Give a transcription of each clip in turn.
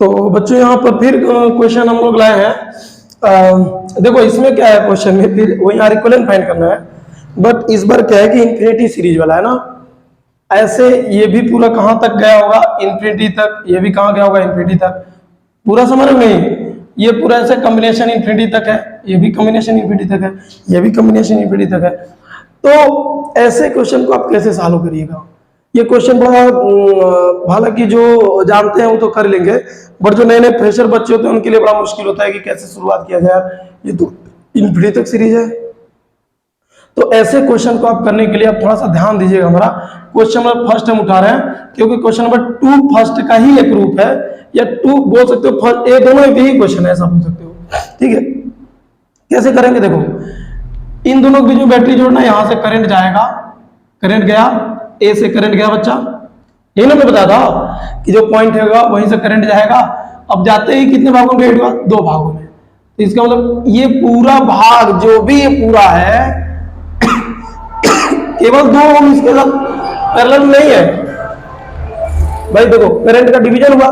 तो बच्चों यहाँ पर फिर क्वेश्चन हम लोग लाए हैं। देखो इसमें क्या है, क्वेश्चन में फिर वही आर इक्विवेलेंट फाइंड करना है, बट इस बार क्या है कि इंफिनिटी सीरीज वाला है ना। ऐसे ये भी पूरा कहाँ तक गया होगा, इंफिनिटी तक, ये भी कहाँ गया होगा, इंफिनिटी तक। पूरा समझ में नहीं, ये पूरा ऐसे कॉम्बिनेशन इंफिनिटी तक है, ये भी कॉम्बिनेशन इंफिनिटी तक है, ये भी कॉम्बिनेशन इंफिनिटी तक है। तो ऐसे क्वेश्चन को आप कैसे सॉल्व करिएगा। ये क्वेश्चन बड़ा हालांकि जो जानते हैं वो तो कर लेंगे, बट जो नए नए फ्रेशर बच्चे होते हैं उनके लिए बड़ा मुश्किल होता है कि कैसे शुरुआत किया जाए। ये तो इंफिनिटी तक सीरीज है, तो ऐसे क्वेश्चन को आप करने के लिए आप थोड़ा सा ध्यान दीजिएगा। हमारा क्वेश्चन नंबर फर्स्ट हम उठा रहे हैं, क्योंकि क्वेश्चन नंबर 2 फर्स्ट का ही एक रूप है, या 2 बोल सकते हो फर्स्ट, ये दोनों भी क्वेश्चन है, ऐसा बोल सकते हो। ठीक है, कैसे करेंगे, देखो इन दोनों के बीच में बैटरी जोड़ना, यहां से करंट जाएगा, करंट गया, ए से करंट गया बच्चा, यही ना मैं बताया था कि जो पॉइंट होगा वहीं से करंट जाएगा। अब जाते ही कितने भागों में डिवाइड हुआ, 2 भागों में। तो इसका मतलब ये पूरा भाग जो भी ये पूरा है केवल 2 ओम इसके साथ पैरेलल नहीं है भाई। देखो करंट का डिवीजन हुआ,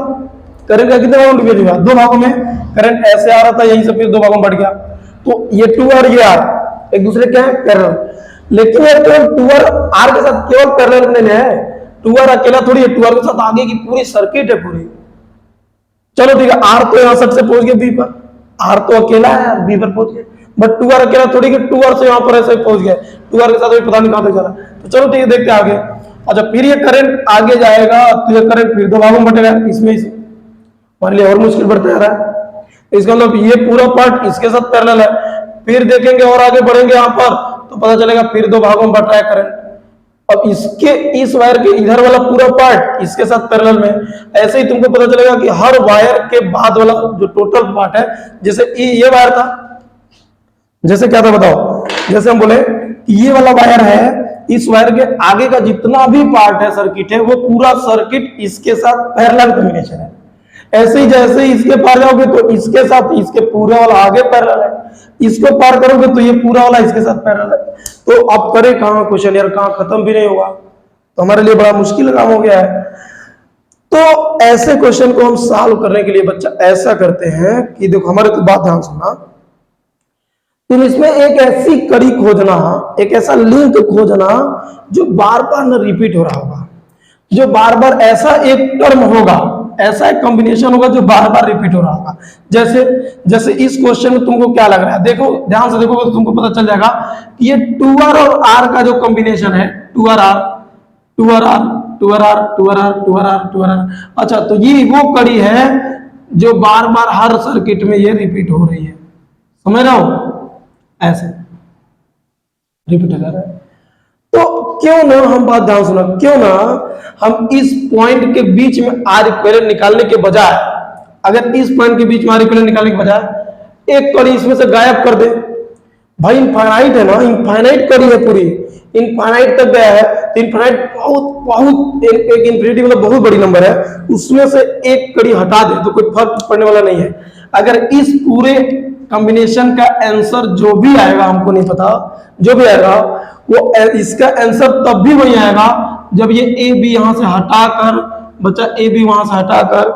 करंट का कितने भागों में डिवीजन हुआ, 2 भागों में। करंट ऐसे आ रहा था, यहीं से फिर 2 भागों में बढ़ गया, तो ये 2 और ये R एक दूसरे क्या है, पैरेलल। लेकिन ये केवल 2 और R के साथ केवल पैरेलल नहीं है, 2 और अकेला थोड़ी है, 2 और के साथ आगे की पूरी सर्किट है पूरी। चलो ठीक है, R तो यहां सबसे पहुंच गया B पर, R तो अकेला है, B पर पहुंच गया, बट 2 और अकेला थोड़ी कि 2 और से यहां पर ऐसे पहुंच गया, 2 और के साथ पता नहीं कहां तक जा रहा है। तो चलो ठीक है, देखते हैं आगे। अच्छा, फिर ये करंट आगे जाएगा, तो ये करंट फिर 2 भागों में बटेगा, इसमें हमारे लिए और मुश्किल बढ़ता जा रहा है। इसका मतलब ये पूरा पार्ट इसके साथ पैरेलल है। फिर देखेंगे और आगे बढ़ेंगे यहां पर, तो पता चलेगा फिर 2 भागों में बट रहा है करंट। अब इसके इस वायर के इधर वाला पूरा पार्ट इसके साथ पैरेलल में। ऐसे ही तुमको पता चलेगा कि हर वायर के बाद वाला जो टोटल पार्ट है, जैसे ये वायर था, जैसे क्या था बताओ, जैसे हम बोले ये वाला वायर है, इस वायर के आगे का जितना भी पार्ट है, सर्किट है, वो पूरा सर्किट इसके साथ पैरेलल कॉम्बिनेशन है। ऐसे ही जैसे इसके पार जाओगे तो इसके साथ इसके पूरा वाला आगे पैरेलल है, इसको पार करोगे तो ये पूरा वाला इसके साथ पैरेलल है। तो अब करे कहां क्वेश्चन यार, कहां खत्म भी नहीं हुआ, तो हमारे लिए बड़ा मुश्किल काम हो गया है। तो ऐसे क्वेश्चन को हम सॉल्व करने के लिए बच्चा ऐसा करते हैं कि देखो हमारे तो बात ध्यान सुनना, तुम इसमें एक ऐसी कड़ी खोजना, एक ऐसा लिंक खोजना जो बार बार न रिपीट हो रहा होगा, जो बार बार ऐसा एक टर्म होगा, ऐसा एक कॉम्बिनेशन होगा जो बार बार रिपीट हो रहा होगा। जैसे जैसे इस क्वेश्चन में तुमको क्या लग रहा है, देखो ध्यान से देखोगे तो तुमको पता चल जाएगा कि ये 2R और R का जो कॉम्बिनेशन है, 2RR 2RR 2RR 2RR 2RR 2RR। अच्छा, तो ये वो कड़ी है जो बार बार हर सर्किट में ये रिपीट हो रही है, समझ रहे हो, ऐसे रिपीट कर रहा है। तो क्यों ना हम बात ध्यान सुना, क्यों ना हम इस पॉइंट के बीच में आर इक्विवेलेंट निकालने के बजाय, अगर इस पॉइंट के बीच में आर इक्विवेलेंट निकालने के बजाय एक कड़ी इसमें से गायब कर दे। भाई इनफाइनाइट है ना, इनफाइनाइट कड़ी है पूरी, इनफाइनाइट तक गया है, तो इनफाइनाइट बहुत बहुत एक इंफिनिटी मतलब बहुत बड़ी नंबर है, उसमें से एक कड़ी हटा दे तो कोई फर्क पड़ने वाला नहीं है। अगर इस पूरे कॉम्बिनेशन का आंसर जो भी आएगा, हमको नहीं पता, जो भी आएगा वो इसका आंसर तब भी वही आएगा जब ये ए बी यहां से हटाकर, बच्चा ए बी वहां से हटाकर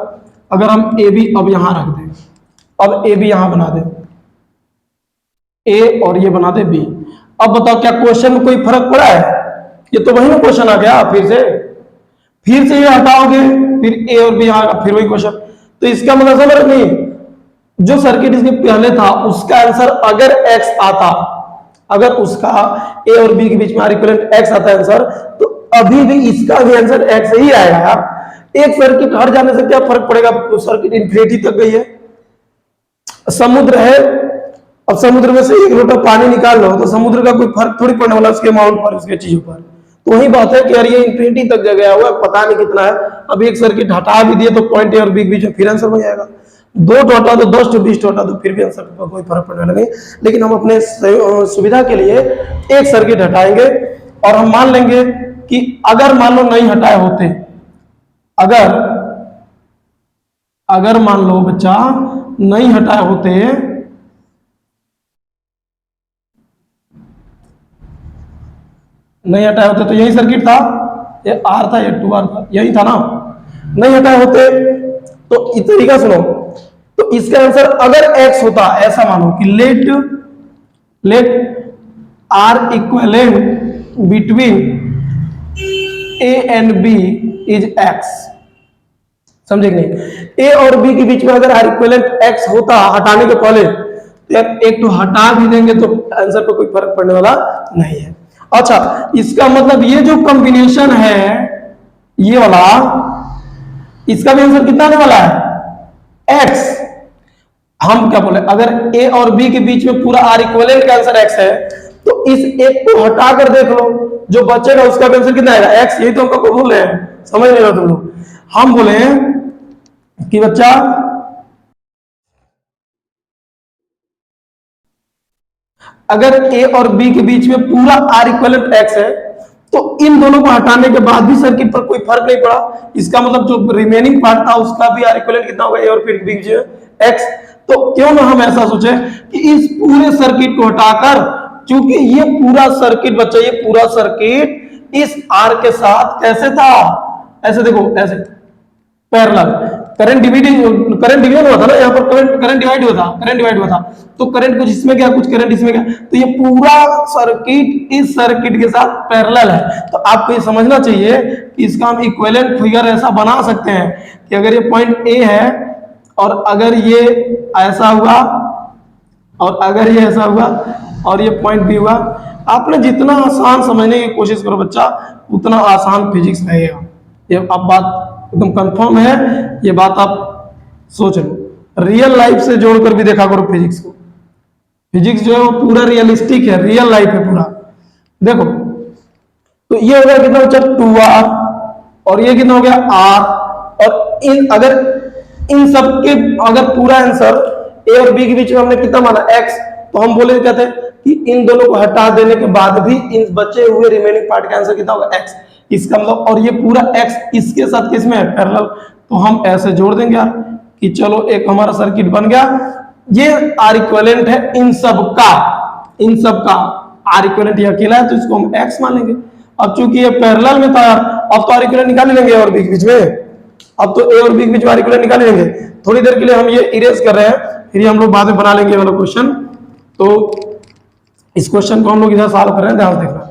अगर हम ए बी अब यहां रख दें, अब ए बी यहां बना दे, ए और ये बना दे बी। अब बताओ क्या क्वेश्चन में कोई फर्क पड़ा है, ये तो वही ना क्वेश्चन आ गया, फिर से ये हटाओगे, फिर ए और बी यहां, फिर वही क्वेश्चन। तो इसका मतलब समझ नहीं, जो सर्किट इसके पहले था उसका आंसर अगर एक्स आता, अगर उसका ए और बी के बीच में आर इक्विवेलेंट एक्स आता है आंसर, तो अभी भी इसका भी आंसर एक्स ही आएगा यार। एक सर्किट हट जाने से क्या फर्क पड़ेगा, तो सर्किट इंफिनिटी तक गई है। समुद्र है, अब समुद्र में से एक लोटा पानी निकाल लो तो समुद्र का कोई फर्क थोड़ी पड़ने वाला उसके अमाउंट पर, उसके चीजों पर। तो वही बात है कि यार ये इंफिनिटी तक गया हुआ है, पता नहीं कितना है। अब एक सर्किट हटा भी दिए तो पॉइंट ए और बी के बीच में फिर आंसर बन जाएगा। 2 टोटा तो 10 to 20 टोटा तो फिर भी आंसर पर कोई फर्क पड़ने वाला नहीं। लेकिन हम अपने सुविधा के लिए एक सर्किट हटाएंगे और हम मान लेंगे कि अगर मान लो नहीं हटाए होते, अगर मान लो बच्चा नहीं हटाए होते, नहीं हटाए होते तो यही सर्किट था, ये आर था, ये 2R था, यही था ना। नहीं हटाए होते तो इस तरीका सुनो, तो इसका आंसर अगर x होता, ऐसा मानो कि let R equivalent between A and B is x, समझे कि नहीं? ए और बी के बीच में अगर आर इक्विवेलेंट x होता हटाने के पहले, तो यार एक तो हटा भी देंगे तो आंसर पे कोई फर्क पड़ने वाला नहीं है। अच्छा, इसका मतलब ये जो कॉम्बिनेशन है ये वाला, इसका भी आंसर कितना आने वाला है? x। हम क्या बोले, अगर a और b के बीच में पूरा आर इक्विवेलेंट का आंसर x है, तो इस एक को हटा कर देख लो, जो बचेगा उसका भी आंसर कितना आएगा? x। यही तो हमको बोल रहे हैं, समझ नहीं रहे तुम लोग। हम बोले कि बच्चा अगर a और b के बीच में पूरा आर इक्विवेलेंट x है, तो इन दोनों को हटाने के बाद भी सर्किट पर कोई फर्क नहीं पड़ा। इसका मतलब जो रिमेनिंग पार्ट था उसका भी आर इक्विवेलेंट कितना होगा? a और b के बीच में x। तो क्यों ना हम ऐसा सोचे कि इस पूरे सर्किट को हटाकर, क्योंकि ये पूरा सर्किट बच्चा, ये पूरा सर्किट इस आर के साथ कैसे था? ऐसे देखो, ऐसे पैरेलल। करंट डिवीजन हुआ था ना, यहाँ पर करंट डिवाइड हुआ था, तो करंट कुछ इसमें गया, कुछ करंट इसमें गया, तो ये पूरा सर्किट इस सर्किट के साथ पैरेलल है। तो आपको ये समझना चाहिए कि इसका हम इक्विवेलेंट फिगर ऐसा बना सकते हैं कि अगर ये पॉइंट ए है और अगर ये ऐसा हुआ और अगर ये ऐसा हुआ और ये पॉइंट बी हुआ। आपने जितना आसान समझने की कोशिश करो बच्चा, उतना आसान फिजिक्स रहेगा। ये अब बात एकदम कंफर्म है, ये बात आप सोच लो। रियल लाइफ से जोड़कर भी देखा करो फिजिक्स को। फिजिक्स जो है वो पूरा रियलिस्टिक है, रियल लाइफ है पूरा। देखो, तो ये हो गया कितना बच्चा? 2r, और ये कितना हो गया? r। और इन सब के अगर पूरा आंसर a और b के बीच में हमने कितना माना? x। तो हम बोले कहते हैं कि इन दोनों को हटा देने के बाद भी इन बचे हुए रिमेनिंग पार्ट का आंसर कितना होगा? x। इसका मतलब, और ये पूरा x इसके साथ किसमें है? पैरेलल। तो हम ऐसे जोड़ देंगे यार कि चलो एक हमारा सर्किट बन गया। ये आर इक्विवेलेंट है इन सब का आर इक्विवेलेंट ये अकेला है, तो इसको हम x मान लेंगे। अब चूंकि ये पैरेलल में था, अब तो आर इक्विवेलेंट निकाल लेंगे और b के बीच में। अब तो a और b के बीच में आर इक्विवेलेंट निकाल लेंगे। थोड़ी देर के लिए हम ये इरेज कर रहे हैं, फिर हम लोग बाद में बना लेंगे वाला क्वेश्चन। तो इस क्वेश्चन को हम लोग इधर सॉल्व कर रहे हैं, ध्यान से देखना।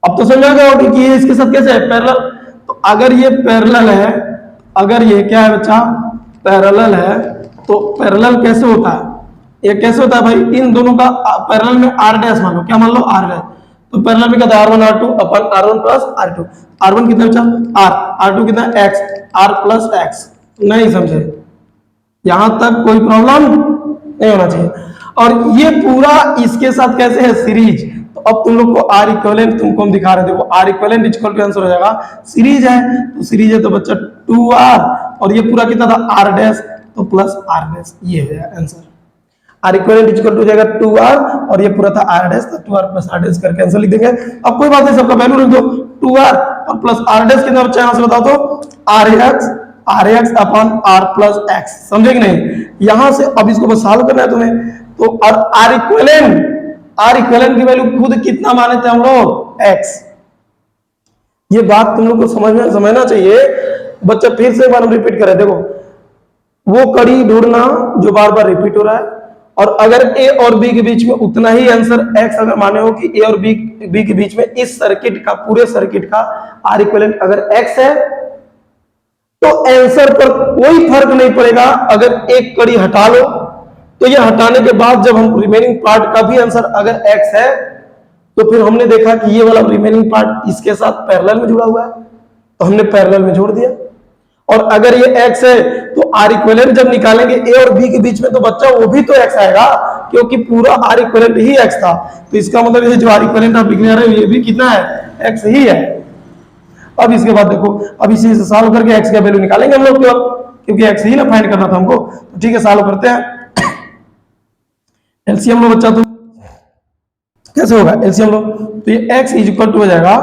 अब तो समझ गया होगा कि ये इसके साथ कैसे है? पैरेलल। तो अगर ये पैरेलल है, अगर ये क्या है बच्चा? पैरेलल है, तो पैरेलल कैसे होता है? ये कैसे होता है भाई? इन दोनों का पैरेलल में r डैश मान लो। क्या मान लो? r dash. तो पैरेलल में क्या था? r1 r2 अपन r1 प्लस r2। r1 कितना बच्चा? r। r2 कितना? x। r plus x। नहीं समझे? यहां तक कोई प्रॉब्लम नहीं होना चाहिए। और ये पूरा इसके साथ कैसे है? सीरीज। तो अब तुम लोग को आर इक्विवेलेंट तुमको हम दिखा रहे थे, वो R equivalent equal to answer हो जाएगा सीरीज है। तो सीरीज है तो बच्चा 2r, और ये पूरा कितना था? r डैश, तो प्लस r डैश। ये है answer. R equivalent equal to हो जाएगा 2r, और ये पूरा था r डैश, तो 2r प्लस r डैश करके आंसर लिख देंगे। अब कोई बात नहीं, सबका वैल्यू लिख दो। 2r और प्लस r डैश कितना बच्चा? यहां से बताओ तो rx upon r plus x। समझे कि नहीं? यहां से अब इसको बस सॉल्व करना है तुम्हें। तो आर इक्विवेलेंट की वैल्यू खुद कितना माने थे हम लोग? x। ये बात तुम लोग को समझना चाहिए बच्चा। फिर से एक बार हम रिपीट करें। देखो, वो कड़ी ढूंढना जो बार बार रिपीट हो रहा है, और अगर a और b के बीच में उतना ही आंसर x अगर माने हो कि a और b के बीच में इस सर्किट का, पूरे सर्किट का आर इक्विवेलेंट अगर x है, तो आंसर पर कोई फर्क नहीं पड़ेगा। अगर एक कड़ी हटा लो, तो ये हटाने के बाद जब हम रिमेनिंग पार्ट का भी आंसर अगर x है, तो फिर हमने देखा कि ये वाला रिमेनिंग पार्ट इसके साथ पैरेलल में जुड़ा हुआ है, तो हमने पैरेलल में जोड़ दिया। और अगर ये x है, तो आर इक्विवेलेंट जब निकालेंगे a और b के बीच में, तो बच्चा वो भी तो x आएगा, क्योंकि पूरा आर इक्विवेलेंट ही x था। तो इसका मतलब ये जो आर इक्विवेलेंट आप लिखने आ रहे हो, ये भी कितना है? x ही है। अब इसके बाद देखो, अब इसी से सॉल्व करके x का वैल्यू निकालेंगे हम लोग, क्योंकि x ही ना फाइंड करना था हमको। तो ठीक है, सॉल्व करते हैं। एलसीएम लो बच्चा। तो कैसे होगा एलसीएम लो? तो ये x इज इक्वल टू हो जाएगा,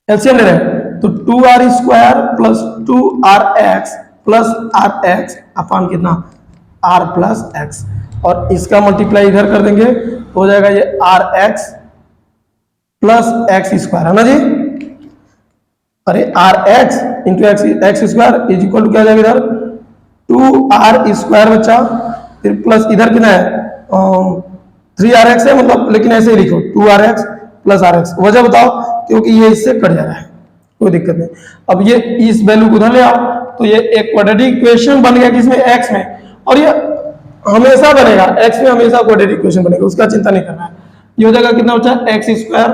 एलसीएम ले रहे हैं तो 2r square plus 2rx plus rx upon कितना? r plus x। और इसका मल्टीप्लाई इधर कर देंगे तो हो जाएगा ये rx प्लस x स्क्वायर, है ना जी? अरे R X into X, X square is equal to क्या जाएगा इधर 2r स्क्वायर बच्चा, फिर प्लस इधर कितना है 3rx है, मतलब लेकिन ऐसे ही लिखो 2rx प्लस rx। वजह बताओ, क्योंकि ये इससे कट जा रहा है, कोई दिक्कत नहीं। अब ये इस वैल्यू को उधर ले आओ तो ये एक क्वाड्रेटिक इक्वेशन बन गया किसमें x में, और ये हमेशा बनेगा x में, हमेशा क्वाड्रेटिक इक्वेशन बनेगा, उसका चिंता नहीं करना है। ये हो जाएगा कितना बच्चा एक्स स्क्वायर,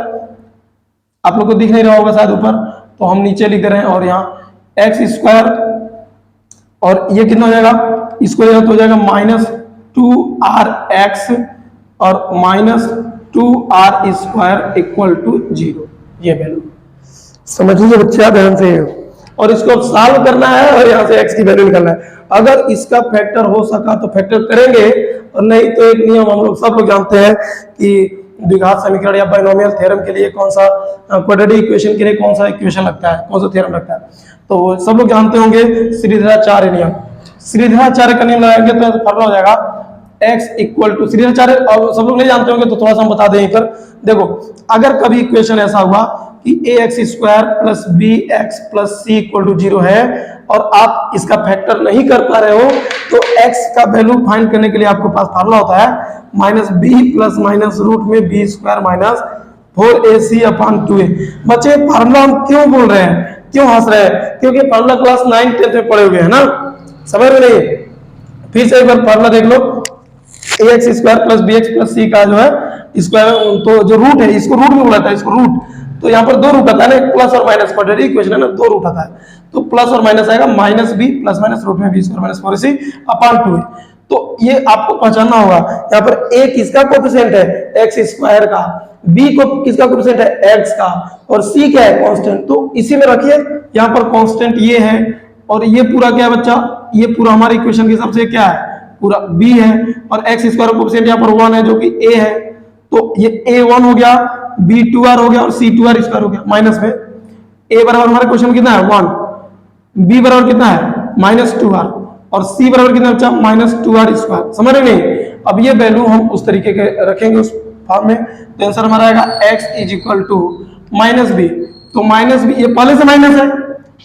आप लोग को दिख नहीं रहा होगा शायद ऊपर, तो हम नीचे लिख रहे हैं, और यहाँ एक्स स्क्वायर, और ये कितना हो जाएगा, इसको तो हो जाएगा -2rx और -2r स्क्वायर इक्वल टू 0। ये वैल्यू समझ लीजिए बच्चे ध्यान से, और इसको अब सॉल्व करना है और यहाँ से x की वैल्यू निकालना है। अगर इसका फैक्टर हो सका तो फैक्टर करेंगे, और नहीं तो एक नियम हम लोग सब लोग जानते हैं कि द्विघात समीकरण या बाइनोमियल थ्योरम के लिए कौन सा, क्वाड्रेटिक इक्वेशन के लिए कौन सा इक्वेशन लगता है, कौन सा थ्योरम लगता है, तो सब लोग जानते होंगे श्रीधराचार्य नियम। श्रीधराचार्य का नियम लगाएंगे तो फॉर्मूला हो जाएगा x इक्वल टू श्रीधराचार्य, और सब लोग नहीं जानते होंगे तो थोड़ा सा हम बता दें इधर। देखो अगर कभी इक्वेशन ऐसा हुआ कि ax square plus bx plus c equal to 0 है, और आप इसका फैक्टर नहीं कर पा रहे हो, तो x का वैल्यू फाइंड करने के लिए आपके पास फार्मूला होता है -b प्लस माइनस रूट में b square minus 4ac upon 2a। बच्चे फार्मूला हम क्यों बोल रहे हैं, क्यों हंस रहे हैं, क्योंकि फार्मूला क्लास 9 10 में पढ़े हुए हैं ना, समझ में नहीं। फिर से एक बार फार्मूला देख लो, ax square plus bx plus c का जो है स्क्वायर, तो जो रूट है इसको रूट में बोला था, इसको रूट, तो यहाँ पर दो रूट आता है ना, प्लस और माइनस, क्वाड्रेटिक इक्वेशन है ना, दो रूट आता है, तो प्लस और माइनस आएगा -b प्लस माइनस रूट में b square minus 4ac upon 2a। तो ये आपको पहचानना होगा, यहाँ पर a किसका कोएफिशिएंट है x स्क्वायर का, b को किसका कोएफिशिएंट है x का, और c क्या है कांस्टेंट, तो इसी में रखिए। यहाँ पर कांस्टेंट ये है, और ये पूरा क्या है बच्चा, ये पूरा हमारे इक्वेशन के हिसाब से क्या है, पूरा b है, और x स्क्वायर कोएफिशिएंट यहाँ पर 1 है जो कि a है, तो ये a1 हो गया, b 2r हो गया, और c 2r स्क्वायर हो गया। माइनस में a बराबर हमारे क्वेश्चन कितना है 1, b बराबर कितना है -2r, और c बराबर कितना बच्चा -2r स्क्वायर। समझ रहे नहीं। अब ये वैल्यू हम उस तरीके के रखेंगे उस फॉर्म में, तो आंसर हमारा आएगा x is equal to -b, तो -b ये पहले से माइनस है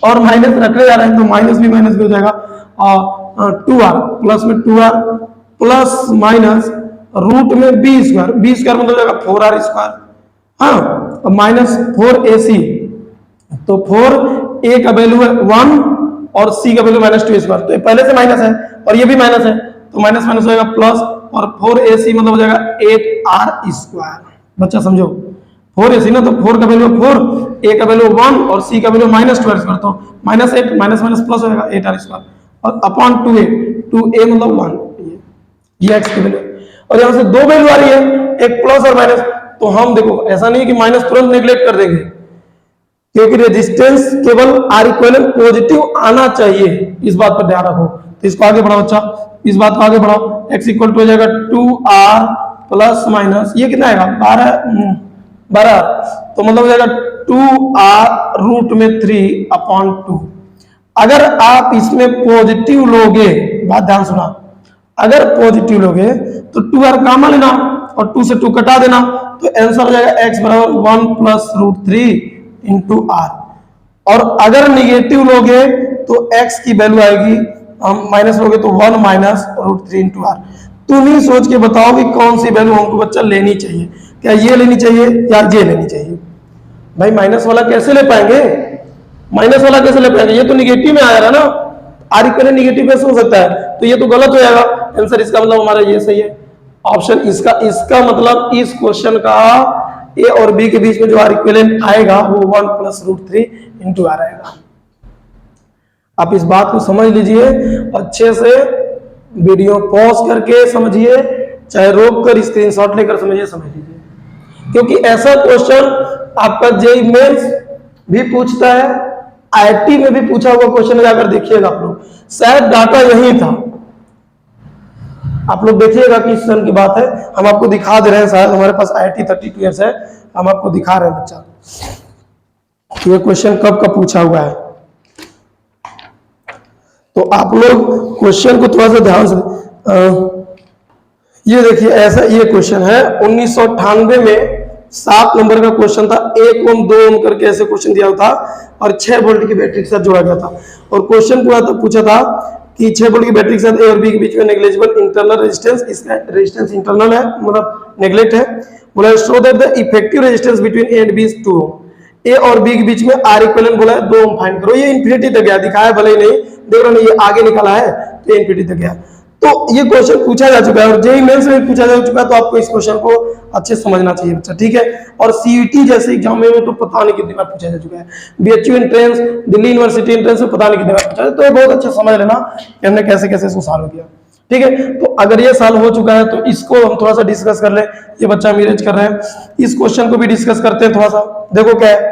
और माइनस रखने जा रहे हैं, तो -b हो जाएगा, और 2r प्लस में 2r प्लस माइनस रूट में b स्क्वायर मतलब जाएगा 4r स्क्वायर, हाँ, और -4ac, तो 4a का वैल्यू है 1 और c का वैल्यू -2 स्क्वायर, तो ये पहले से माइनस है और ये भी माइनस है, तो माइनस माइनस हो जाएगा प्लस, और 4ac मतलब हो जाएगा 8r स्क्वायर। बच्चा समझो 4ac ना, तो 4 का वैल्यू 4, a का वैल्यू 1 और c का वैल्यू -2r स्क्वायर, तो -8 माइनस माइनस प्लस हो जाएगा 8r स्क्वायर, और अपॉन 2a मतलब 1, ये x की वैल्यू। और यहाँ से दो वैल्यू आ रही है, एक प्लस और माइनस, तो हम देखो ऐसा नहीं कि माइनस तुरंत नेग्लेक्ट कर देंगे, क्योंकि रेजिस्टेंस केवल R इक्विवेलेंट पॉजिटिव आना चाहिए, इस बात पर ध्यान रखो। तो इसको आगे बढ़ाओ बच्चा, इस बात को आगे बढ़ाओ, x इक्वल टू हो जाएगा 2r प्लस माइनस ये कितना आएगा 12, तो मतलब हो जाएगा 2r रूट में 3 अपॉन 2। अगर आप इसमें पॉजिटिव लोगे, बात ध्यान सुना, अगर पॉजिटिव लोगे तो 2r कॉमन लेना और 2 से 2 कटा देना, तो आंसर हो जाएगा x बराबर 1 प्लस रूट 3 इंटू r। और अगर निगेटिव लोगे तो x की वैल्यू आएगी, हम माइनस लोगे तो 1 माइनस रूट 3 इंटू r। तुम ही सोच के बताओ कि कौन सी वैल्यू हमको बच्चा लेनी चाहिए, क्या ये लेनी चाहिए या ये लेनी चाहिए। भाई माइनस वाला कैसे ले पाएंगे, माइनस वाला कैसे ले पाएंगे, ये तो निगेटिव में आएगा ना, आर इक्वल निगेटिव कैसे हो सकता है, तो ये तो गलत हो जाएगा आंसर। इसका मतलब हमारा ये सही है ऑप्शन, इसका मतलब इस क्वेश्चन का ए और बी के बीच में जो आर इक्विवेलेंट आएगा वो 1 प्लस रूट 3 इंटू आर आएगा। आप इस बात को समझ लीजिए अच्छे से, वीडियो पॉज करके समझिए, चाहे रोक कर स्क्रीनशॉट लेकर समझिए, समझ लीजिए, क्योंकि ऐसा क्वेश्चन आपका जेईई मेंस भी पूछता है, आईआईटी में भी पूछा हुआ क्वेश्चन जाकर देखिएगा आप लोग, शायद डाटा यही था, आप लोग देखिएगा किस सन की बात है, हम आपको दिखा दे रहे हैं, शायद हमारे पास आईआईटी 32 ईयर्स है, हम आपको दिखा रहे हैं बच्चा ये क्वेश्चन कब का पूछा हुआ है। तो आप लोग क्वेश्चन को थोड़ा सा ध्यान से, ये देखिए ऐसा ये क्वेश्चन है 1998 में 7 नंबर का क्वेश्चन था, 1 ओम 2 ओम करके ऐसे क्वेश्चन दिया था और 6 वोल्ट की बैटरी के साथ जोड़ा गया था। और क्वेश्चन पूरा तो पूछा था कि 6 वोल्ट की बैटरी के साथ ए और बी के बीच में नेग्लिजिबल इंटरनल रेजिस्टेंस, इसका रेजिस्टेंस इंटरनल है मतलब नेग्लेक्ट है। बोला show that the effective resistance between A and B is 2 ohm. A और बी के बीच में आर इक्विवेलेंट बोला है 2 ओम फाइंड करो। ये इन्फिनिटी तक गया, दिखाया भले ही नहीं, देख रहे हो ये आगे निकला है तो इन्फिनिटी तक गया। तो ये क्वेश्चन पूछा जा चुका है और जेईई मेंस में पूछा जा चुका है, तो आपको इस क्वेश्चन को अच्छे समझना चाहिए बच्चा, ठीक है। और सीईटी जैसे एग्जाम में तो पता नहीं कितनी बार पूछा जा चुका है, BHU entrance, Delhi university entrance में पता नहीं कितनी बार पूछा है। तो ये बहुत अच्छा समझ लेना कि हमने कैसे कैसे इसको सॉल्व किया, ठीक है। तो अगर ये सॉल्व हो चुका है तो इसको हम थोड़ा सा डिस्कस कर ले। ये बच्चा मीरेज कर रहे हैं, इस क्वेश्चन को भी डिस्कस करते हैं थोड़ा सा। देखो क्या है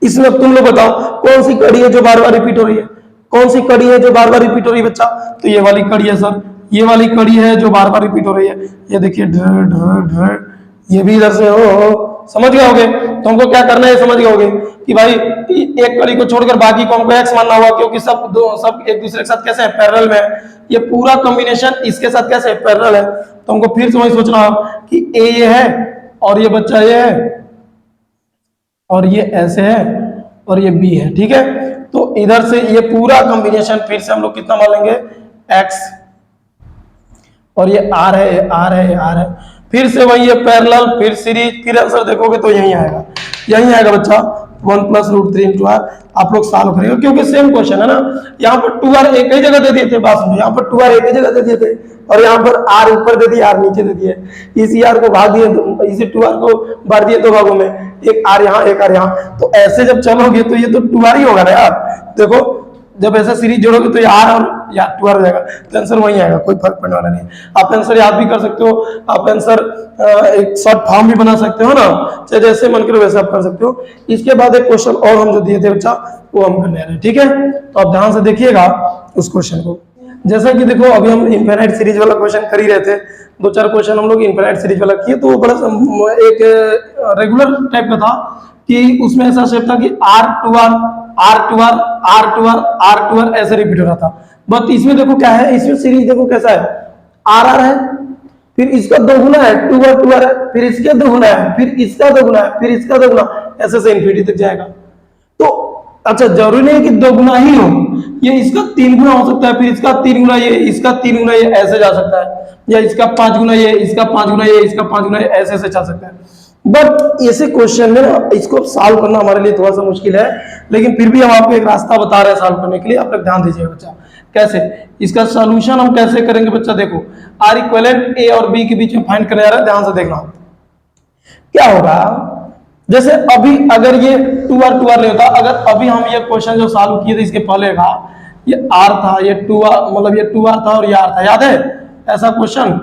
इसमें, तुम लोग बताओ कौन सी कड़ी है जो बार बार रिपीट हो रही है, कौन सी कड़ी है जो बार बार रिपीट हो रही है बच्चा? तो ये वाली कड़ी है सर, ये वाली कड़ी है जो बार बार रिपीट हो रही है। ये देखिए ढर ढर ढर, ये भी इधर से हो, समझ गए होगे। तो हमको क्या करना है समझ गए होगे कि भाई एक कड़ी को छोड़कर बाकी को हमको एक्स मानना होगा, क्योंकि सब एक दूसरे के साथ कैसे है, पैरेलल में है। ये पूरा कॉम्बिनेशन इसके साथ कैसे है, पैरेलल है। तो हमको फिर से वही सोचना कि ए ये है और ये बच्चा ये है और ये ऐसे है और ये बी है, ठीक है। तो इधर से ये पूरा कॉम्बिनेशन फिर से हम लोग कितना मान लेंगे, एक्स, और ये आर है, ये आर है, ये आर है। फिर से वही ये पैरेलल, फिर सीरीज, फिर आंसर देखोगे तो यही आएगा, यही आएगा बच्चा 1 + √3 × r। आप लोग सॉल्व करेंगे क्योंकि सेम क्वेश्चन है ना। यहाँ पर 2r एक ही जगह दे दिए थे, बात सुनो, यहाँ पर 2r एक ही जगह दे दिए थे और यहाँ पर r ऊपर दे दिए, r नीचे दे दिए। इसी r को भाग दिए, तो इसी 2r को बांट दिए 2 भागों में, एक r यहाँ एक r यहाँ। तो ऐसे जब चलोगे तो ये तो 2r ही होगा ना यार। देखो जब ऐसा सीरीज जोड़ोगे तो यार और या 2r हो जाएगा, तो आंसर वही आएगा, कोई फर्क पड़ने वाला नहीं। आप आंसर याद भी कर सकते हो, आप आंसर एक शॉर्ट फॉर्म भी बना सकते हो ना, चाहे जैसे मन करे वैसे आप कर सकते हो। इसके बाद एक क्वेश्चन और हम जो दिए थे बच्चा वो हम करने रहे हैं, ठीक है। तो आप ध्यान से देखिएगा उस क्वेश्चन को। जैसा कि देखो अभी हम इनफाइनाइट सीरीज वाला क्वेश्चन कर ही रहे थे, 2-4 क्वेश्चन हम लोग इनफाइनाइट सीरीज वाला किए, तो वो बड़ा एक रेगुलर टाइप का था कि उसमें ऐसा शेप था कि R2R R2R R2R R2R ऐसे रिपीट हो रहा था। बट इसमें देखो क्या है, इसमें सीरीज देखो कैसा है, RR है, फिर इसका दोगुना है 2R 2R है, फिर इसका दोगुना है, फिर इसका दोगुना है, फिर इसका दोगुना, ऐसे से इन्फिनिटी तक जाएगा। तो अच्छा जरूरी नहीं कि दोगुना ही हो, ये इसका 3 गुना हो सकता है, फिर इसका 3 गुना ये, इसका 3 गुना ये, ऐसे जा सकता है, या इसका 5 गुना ये, इसका 5 गुना ये, इसका 5 गुना ये, ऐसे ऐसे चल सकता है। बट ऐसे क्वेश्चन में ना इसको सॉल्व करना हमारे लिए थोड़ा सा मुश्किल है, लेकिन फिर भी हम आपको एक रास्ता बता रहे हैं सॉल्व करने के लिए। आप लोग ध्यान दीजिएगा बच्चा, कैसे इसका सॉल्यूशन हम कैसे करेंगे बच्चा। देखो आर इक्विवेलेंट ए और बी के बीच में फाइंड करने जा रहा है, ध्यान से देखना क्या होगा। जैसे अभी अगर ये 2R 2R नहीं होता, अगर अभी हम ये क्वेश्चन जो सॉल्व किए थे इसके पहले का, ये R था, ये 2R मतलब ये 2R था और ये R था, याद है ऐसा क्वेश्चन,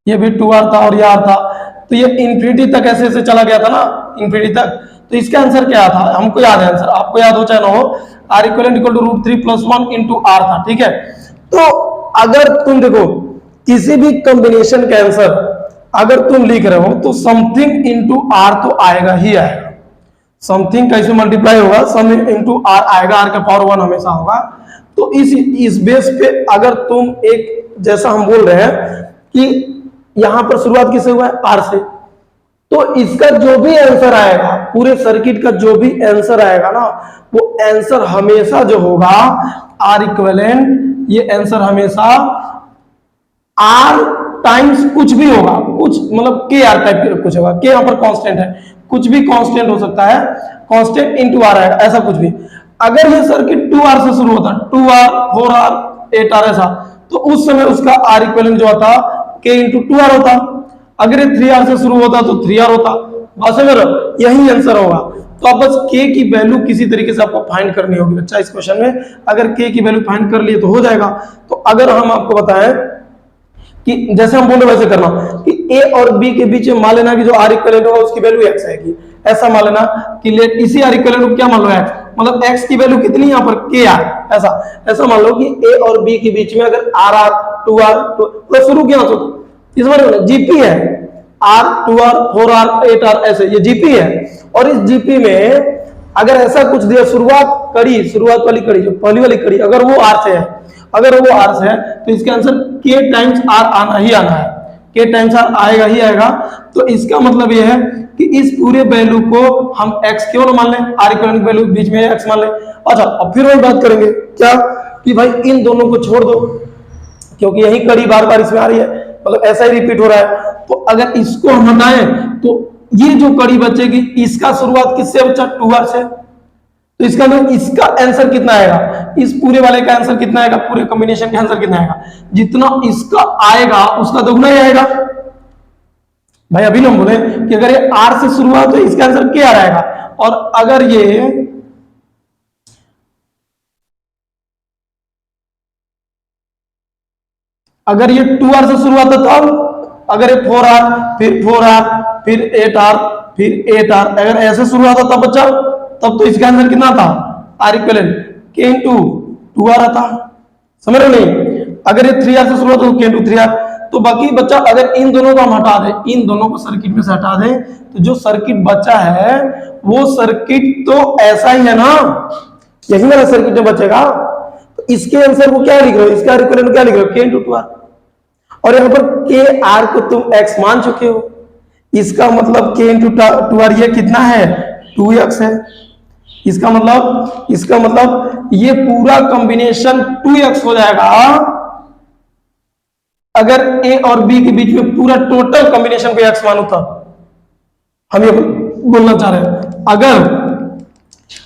ये भी 2R था और ये R था, तो ये इन्फिनिटी तक ऐसे ऐसे चला गया था ना, इन्फिनिटी तक। तो इसका आंसर क्या था, हमको याद है आंसर, आपको याद हो चाहे ना हो, R इक्विवेलेंट = √3 + 1 × R था, ठीक है। तो अगर तुम देखो किसी भी कॉम्बिनेशन का आंसर अगर तुम लिख रहे हो तो समथिंग इनटू R तो आएगा ही आएगा, समथिंग कैसे मल्टीप्लाई होगा, सम इनटू R आएगा, R का पावर 1 हमेशा होगा। तो इस बेस पे अगर तुम एक, जैसा हम बोल रहे हैं कि यहां पर शुरुआत किससे हुआ है, R से, तो इसका जो भी आंसर आएगा, पूरे सर्किट का जो भी आंसर आएगा ना, वो आंसर हमेशा जो होगा R इक्विवेलेंट, ये आंसर हमेशा R टाइम्स कुछ भी होगा, कुछ मतलब KR टाइप कुछ होगा, K यहाँ पर कांस्टेंट है, कुछ भी कांस्टेंट हो सकता है, कांस्टेंट इनटू R आएगा, ऐसा कुछ भी। अगर ये सर्किट 2R से शुरू होता, 2R 4R 8R ऐसा, तो उस समय उसका R इक्विवेलेंट जो होता K × 2R होता। अगर ये 3R से शुरू होता तो 3R होता, बस यही आंसर होगा। तो आप बस K की वैल्यू किसी तरीके से आपको फाइंड करनी होगी बच्चा इस क्वेश्चन में। अगर K की वैल्यू फाइंड कर लिए तो हो जाएगा। तो अगर हम आपको बताएं कि जैसे हम बोले वैसे करना कि A और B के बीच में मान लेना कि जो R इक्विवेलेंट होगा उसकी वैल्यू x आएगी, ऐसा मान लेना कि लेट इसी R इक्विवेलेंट को क्या मान लो x, मतलब x की वैल्यू कितनी यहाँ पर KR, ऐसा मान लो कि A और B के बीच में अगर RR 2R तो शुरू क्या होता है, इस बार जीपी है, R 2R 4R 8R ऐसे, ये जीपी है। और इस जीपी में अगर ऐसा कुछ दिया, शुरुआत वाली कड़ी, जो पहली वाली कड़ी अगर वो R से है, अगर वो R से है तो इसका आंसर K टाइम्स R आना ही आना है, के टाइम्स आर आएगा ही आएगा। तो इसका मतलब ये है कि इस पूरे वैल्यू को हम x क्यों ना मान लें, आर इक्विवेलेंट वैल्यू बीच में x मान लें। अच्छा, अब फिर वही बात करेंगे क्या कि भाई इन दोनों को छोड़ दो, क्योंकि यही कड़ी बार बार इसमें आ रही है, मतलब ऐसा ही रिपीट हो रहा है। तो अगर इसको हम हटाएं तो ये जो कड़ी बचेगी इसका शुरुआत किससे बचा, 2r से। तो इसका मतलब इसका आंसर कितना आएगा, इस पूरे वाले का आंसर कितना आएगा, पूरे कॉम्बिनेशन का आंसर कितना आएगा, जितना इसका आएगा उसका दोगुना ही आएगा। भाई अभी ना हम बोले कि अगर ये r से शुरू हुआ तो इसका आंसर क्या आएगा, और अगर ये 2r से शुरू हुआ था तब, अगर ये 4r फिर 4r फिर 8r फिर 8r, अगर ऐसे शुरू हुआ था तब बच्चा, तब तो इसका आंसर कितना था, आर इक्विवेलेंट के इंटू 2r आता। समझ रहे नहीं, अगर ये 3r से शुरू हुआ तो के इंटू 3r। तो बाकी बच्चा अगर इन दोनों को हम हटा दें, इन दोनों को सर्किट में से हटा दें, तो जो सर्किट बचा है वो सर्किट तो ऐसा ही है ना, यही मेरा सर्किट में बचेगा। तो इसके आंसर को क्या लिख रहे हो, इसका इक्विवेलेंट क्या लिख रहे हो, के इंटू 2r। और यहाँ पर के आर को तुम x मान चुके हो, इसका मतलब के इंटू 2r ये कितना है, 2x है। इसका मतलब ये पूरा कॉम्बिनेशन 2x हो जाएगा अगर a और b के बीच में पूरा टोटल कॉम्बिनेशन को x मानो। तब हम ये बोलना चाह रहे हैं, अगर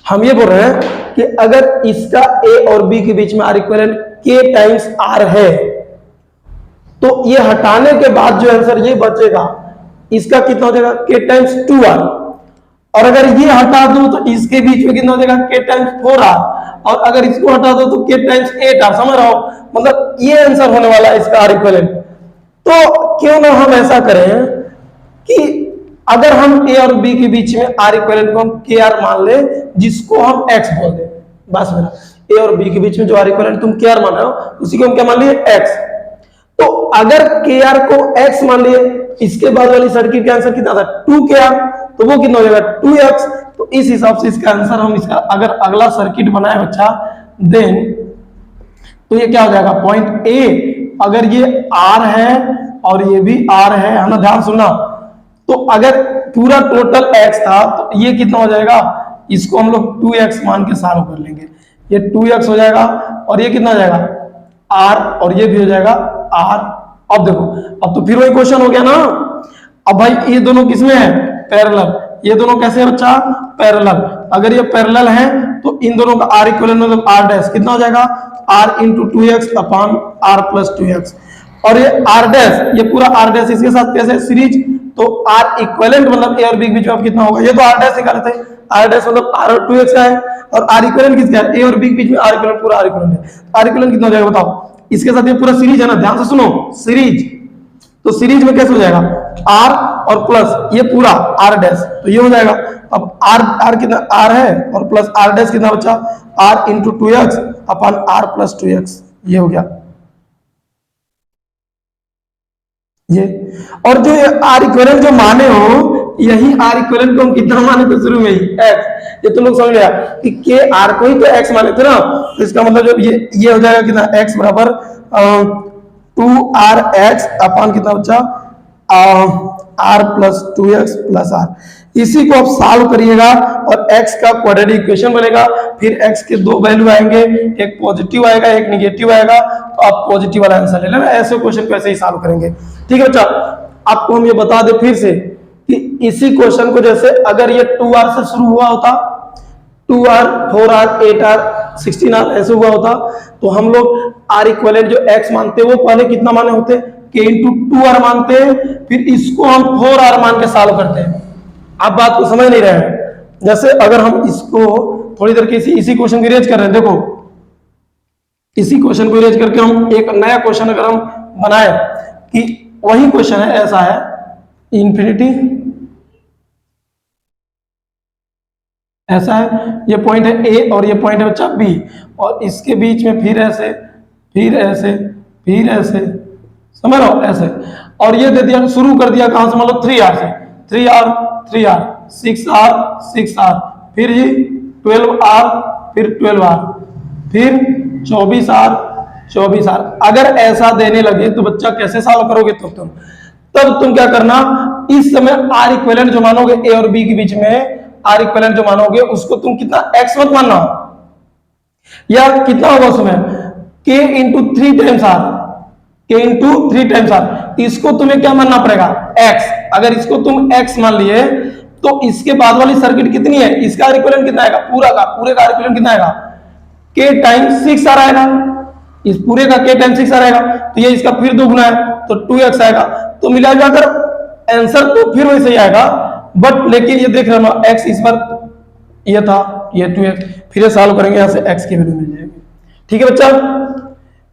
हम ये बोल रहे हैं कि अगर इसका a और b के बीच में R equivalent k times r है, तो ये हटाने के बाद जो आंसर ये बचेगा इसका कितना हो जाएगा, k टाइम्स 2r। और अगर ये हटा दो तो इसके बीच में कितना हो जाएगा, k टाइम्स 4r। और अगर इसको हटा दो तो k टाइम्स 8r। समझ रहा हो, मतलब ये आंसर होने वाला है इसका आर इक्विवेलेंट। तो क्यों ना हम ऐसा करें कि अगर हम a और b के बीच में आर इक्विवेलेंट को हम kr मान ले, जिसको हम x बोल दें। बस मेरा a और b के बीच में जो आर इक्विवेलेंट तुम kr मान रहे हो उसी को हम क्या मान लिए, x। तो अगर kr को x मान लिए, इसके बाद वाली सर्किट का आंसर कितना था, 2kr, तो वो कितना हो जाएगा, 2x। तो इस हिसाब से इसका आंसर हम इसका अगर अगला सर्किट बनाए बच्चा, देन तो ये क्या हो जाएगा, पॉइंट A अगर ये R है और ये भी R है ना, ध्यान सुनना। तो अगर पूरा टोटल x था तो ये कितना हो जाएगा, इसको हम लोग 2x मान के सॉल्व कर लेंगे, ये 2x हो जाएगा और ये कितना हो जाएगा R, और ये भी हो जाएगा R। अब देखो, अब तो फिर वही क्वेश्चन हो गया ना। अब भाई ये दोनों किसमें है, पैरेलल। ये दोनों कैसे है बच्चा, पैरेलल। अगर ये पैरेलल है तो इन दोनों का आर इक्विवेलेंट मतलब r डैश कितना हो जाएगा, r into 2x upon r plus 2x। और ये r डैश, ये पूरा r डैश इसके साथ कैसे सीरीज, तो r इक्विवेलेंट मतलब a और b के बीच में कितना होगा, ये तो r डैश निकाले थे, r डैश मतलब r और 2x का है, और r इक्विवेलेंट किसका है, a और b के बीच में r इक्विवेलेंट, पूरा r इक्विवेलेंट है। r इक्विवेलेंट कितना हो जाएगा बताओ, इसके साथ ये पूरा सीरीज है ना, ध्यान से सुनो, सीरीज। तो सीरीज में कैसे हो जाएगा, r और प्लस ये पूरा r डैश, तो ये हो जाएगा। अब r कितना r है और प्लस r डैश कितना बचा, r into 2x upon r plus 2x, ये हो गया ये। और जो आर इक्विवेलेंट जो माने हो, यही आर इक्विवेलेंट को हम कितना माने थे शुरू में ही, x। ये तुम लोग समझ गया कि के आर को ही तो x माने थे ना, तो इसका मतलब जो ये हो जाएगा कितना, x बराबर 2rx अपॉन कितना बच्चा, r plus 2x plus r। इसी को आप सॉल्व करिएगा और x का क्वाड्रेटिक इक्वेशन बनेगा। फिर x के दो वैल्यू आएंगे, एक पॉजिटिव आएगा एक निगेटिव आएगा, तो आप पॉजिटिव वाला आंसर ले लेना। ऐसे क्वेश्चन को ऐसे ही सॉल्व करेंगे, ठीक है बच्चा। आपको हम ये बता दें फिर से कि इसी क्वेश्चन को जैसे अगर ये 2r से शुरू हुआ होता, 2r 4r 8r 16r ऐसे हुआ होता, तो हम लोग आर इक्विवेलेंट जो x मानते वो पहले कितना माने होते, k इंटू 2r मानते हैं, फिर इसको हम 4r मान के सॉल्व करते हैं। आप बात को समझ नहीं रहे हैं। जैसे अगर हम इसको थोड़ी देर के इसी क्वेश्चन को इरेज कर रहे हैं, देखो इसी क्वेश्चन को इरेज करके हम एक नया क्वेश्चन अगर हम बनाए कि वही क्वेश्चन है, ऐसा है इंफिनिटी, ऐसा है, ये पॉइंट है A और ये पॉइंट है बच्चा B, और इसके बीच में फिर ऐसे फिर ऐसे फिर ऐसे, समझ रहे हो ऐसे, और ये दे दिया, शुरू कर दिया कहां से, मतलब 3r से, 3r 3r 6r 6r, फिर ये 12r फिर 12r फिर 24r 24r। अगर ऐसा देने लगे तो बच्चा कैसे सॉल्व करोगे, तो तुम तब तुम क्या करना, इस समय आर इक्विवेलेंट जो मानोगे ए और बी के बीच में, आर इक्विवेलेंट जो मानोगे उसको तुम कितना एक्स मत मानना, या कितना होगा उसमें के इंटू 3 टाइम्स आर, के इंटू 3 टाइम्स आर, इसको तुम्हें क्या मानना पड़ेगा एक्स। अगर इसको तुम एक्स मान लिए तो इसके बाद वाली सर्किट कितनी है, इसका आर इक्विवेलेंट कितना आएगा, पूरे का आर इक्विवेलेंट कितना आएगा, के टाइम्स 6 आर आएगा, इस पूरे का के टाइम्स 6 आर आएगा, तो ये इसका फिर 2 गुना है तो 2x आएगा। तो मिला जाकर आंसर तो फिर वैसे ही आएगा, बट लेकिन ये देख रहे हो x इस बार ये था, ये 2x, फिर ये सॉल्व करेंगे यहां से x की वैल्यू मिल जाएगी। ठीक है बच्चा,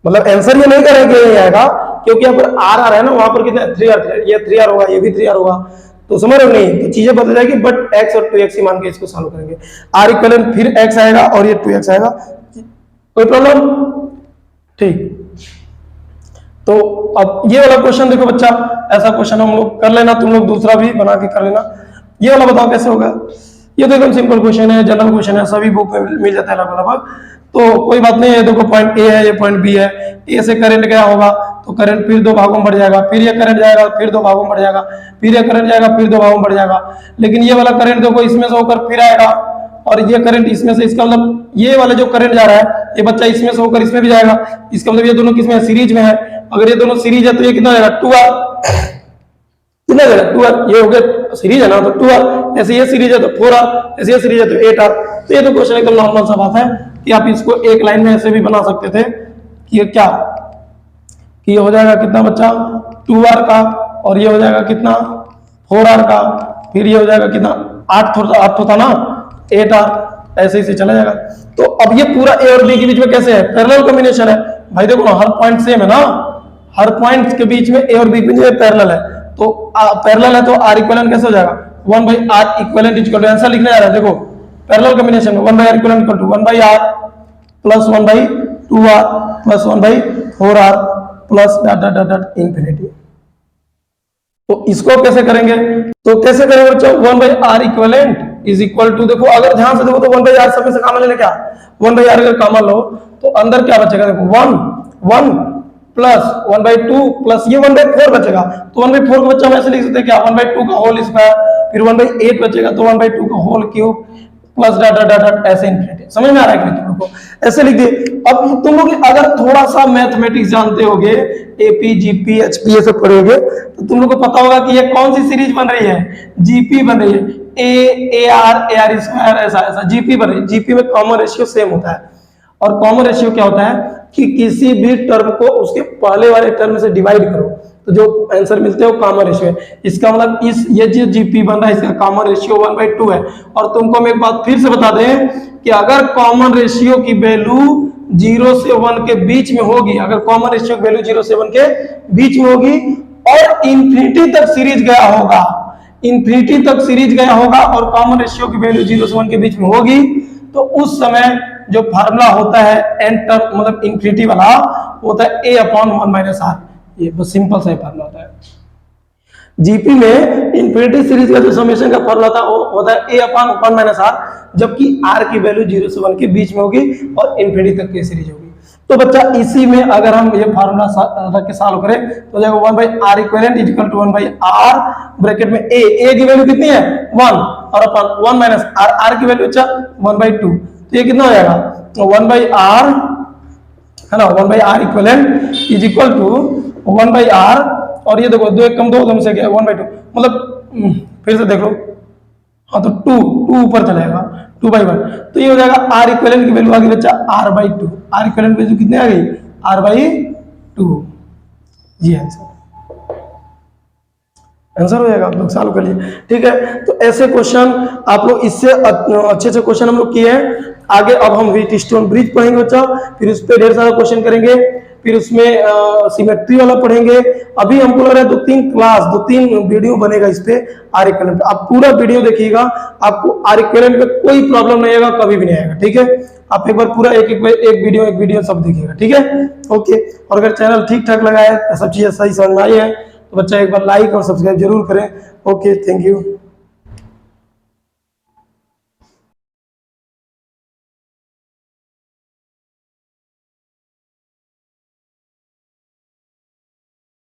मतलब आंसर ये नहीं करेंगे ये आएगा, क्योंकि यहाँ पर आर है ना, वहां पर कितना 3r, ये 3r होगा, ये भी 3r होगा, तो समझ रहे हो नहीं, तो चीजें बदल जाएगी, बट x और 2x ही मान के इसको सॉल्व करेंगे। आर इक्विवेलेंट फिर x आएगा और ये 2x आएगा, कोई प्रॉब्लम? ठीक, तो अब ये वाला क्वेश्चन देखो बच्चा, ऐसा क्वेश्चन हम लोग कर लेना, तुम लोग दूसरा भी बना के कर लेना। ये वाला बताओ कैसे होगा। ये देखो सिंपल क्वेश्चन है, जनरल क्वेश्चन है, सभी बुक में मिल जाता है लगभग, तो कोई बात नहीं है। देखो पॉइंट ए है, ये पॉइंट बी है, ए से करंट गया होगा तो करंट फिर 2 भागों में बढ़ जाएगा, फिर ये करंट जाएगा फिर 2 भागों में बढ़ जाएगा, फिर ये करंट जाएगा फिर 2 भागों में बढ़ जाएगा। लेकिन ये वाला करंट देखो इसमें से होकर फिर आएगा, और ये करंट इसमें से, इसका मतलब ये वाला जो करंट जा रहा है ये बच्चा इसमें से होकर इसमें भी जाएगा, इसका मतलब ये दोनों किसमें सीरीज में है। अगर ये दोनों सीरीज है तो ये कितना जाएगा 2r, कितना जाएगा 2r, ये हो गया सीरीज है ना तो 2r, ऐसे ये सीरीज है तो 4r, ऐसे ये सीरीज है तो 8r। तो ये तो क्वेश्चन एकदम नॉर्मल सा बात है कि आप इसको एक लाइन में ऐसे भी बना सकते थे कि ये क्या, कि ये हो जाएगा कितना बच्चा 2r का, और ये हो जाएगा कितना 4r का, फिर ये हो जाएगा कितना 8 होता ना 8r, ऐसे ही से चला जाएगा। तो अब ये पूरा ए और बी के बीच में कैसे है, पैरेलल कॉम्बिनेशन है भाई। देखो ना हर पॉइंट सेम है ना, हर पॉइंट के बीच में ए और बी के बीच में पैरेलल है, तो पैरेलल है तो आर इक्विवेलेंट कैसे हो जाएगा 1/r equivalent equal to, answer लिखने जा रहा है देखो पैरेलल कॉम्बिनेशन में 1/r equivalent equal to 1/r plus 1/2r plus 1/4r plus dot infinity. तो इसको कैसे करेंगे, तो कैसे करेंगे बच्चों 1/r equivalent is equal to, देखो अगर ध्यान से देखो तो 1/r सब में से कॉमन लेने क्या, 1/r अगर कॉमन लो तो अंदर क्या बचेगा, देखो 1 प्लस 1/2 प्लस ये 1/4 बचेगा, तो 1/4 को बच्चा हम ऐसे लिख सकते हैं क्या 1/2 का होल स्क्वायर, फिर 1/8 बचेगा तो 1/2 का whole cube plus dot dot dot ऐसे इंफिनिटी। समझ में आ रहा है कि तुम लोग को, ऐसे लिख दिए। अब तुम लोग अगर थोड़ा सा मैथमेटिक्स जानते होगे, एपी जीपी एचपी ये सब पढ़े होगे, तो तुम लोग को पता होगा कि ये कौन सी सीरीज बन रही है, जीपी बन रही है, ए आर स्क्वायर, ऐसा जीपी बन रही है। जीपी में कॉमन रेशियो सेम होता है, और कॉमन रेशियो क्या होता है कि किसी भी टर्म को उसके पहले वाले टर्म से डिवाइड करो तो जो आंसर मिलते हैं वो कॉमन रेशियो है। इसका मतलब ये जो जीपी बन रहा है इसका कॉमन रेशियो 1/2 है। और तुमको हम एक बात फिर से बता दें कि अगर कॉमन रेशियो की वैल्यू 0 से 1 के बीच में होगी, अगर कॉमन रेशियो की वैल्यू 0 से 1 के बीच में होगी और इंफिनिटी तक सीरीज गया होगा, इंफिनिटी तक सीरीज गया होगा और कॉमन रेशियो की वैल्यू 0 से 1 के बीच में होगी, तो उस समय जो फार्मूला होता है एन टर्म मतलब इंफिनिटी वाला होता है a/1 - r। ये बस सिंपल सा फार्मूला होता है। जीपी में इंफिनिटी सीरीज का जो समेशन का फार्मूला था वो होता है a/1 - r, जबकि r की वैल्यू 0 से 1 के बीच में होगी और इंफिनिटी तक की सीरीज होगी। तो बच्चा इसी में अगर हम ये फार्मूला रख के सॉल्व करें तो जाएगा 1/r equivalent is equal to 1/r bracket में a की वैल्यू कितनी है 1 और अपन 1 माइनस r की वैल्यू अच्छा 1/2, तो ये कितना हो जाएगा 1/r है ना, 1/r equivalent is equal to 1/r, और ये देखो 2 1 कम 2 से क्या 1/2, मतलब फिर से देख लो, हाँ तो 2 ऊपर चलेगा 2/1, तो ये हो जाएगा r इक्विवेलेंट की वैल्यू आ गई बच्चा r/2, r इक्विवेलेंट वैल्यू कितनी आ गई r/2। जी आंसर हो जाएगा, आप लोग सॉल्व कर लीजिए। ठीक है, तो ऐसे क्वेश्चन आप लोग इससे अच्छे क्वेश्चन हम लोग किए हैं। आगे अब हम व्हीट स्टोन ब्रिज पढ़ेंगे बच्चा, फिर उस पर ढेर सारा क्वेश्चन करेंगे, फिर उसमें सिमेट्री वाला पढ़ेंगे। अभी हमको लग रहा है 2-3 वीडियो बनेगा इस पे आर इक्विवेलेंट पे, आप पूरा वीडियो देखिएगा, आपको आर इक्विवेलेंट पे कोई प्रॉब्लम नहीं आएगा, कभी भी नहीं आएगा। ठीक है, आप एक बार पूरा एक वीडियो सब देखिएगा। ठीक है, ओके। और अगर चैनल ठीक ठाक लगा है, सब चीजें सही समझ में आई है तो बच्चा एक बार लाइक और सब्सक्राइब जरूर करें। Okay, thank you.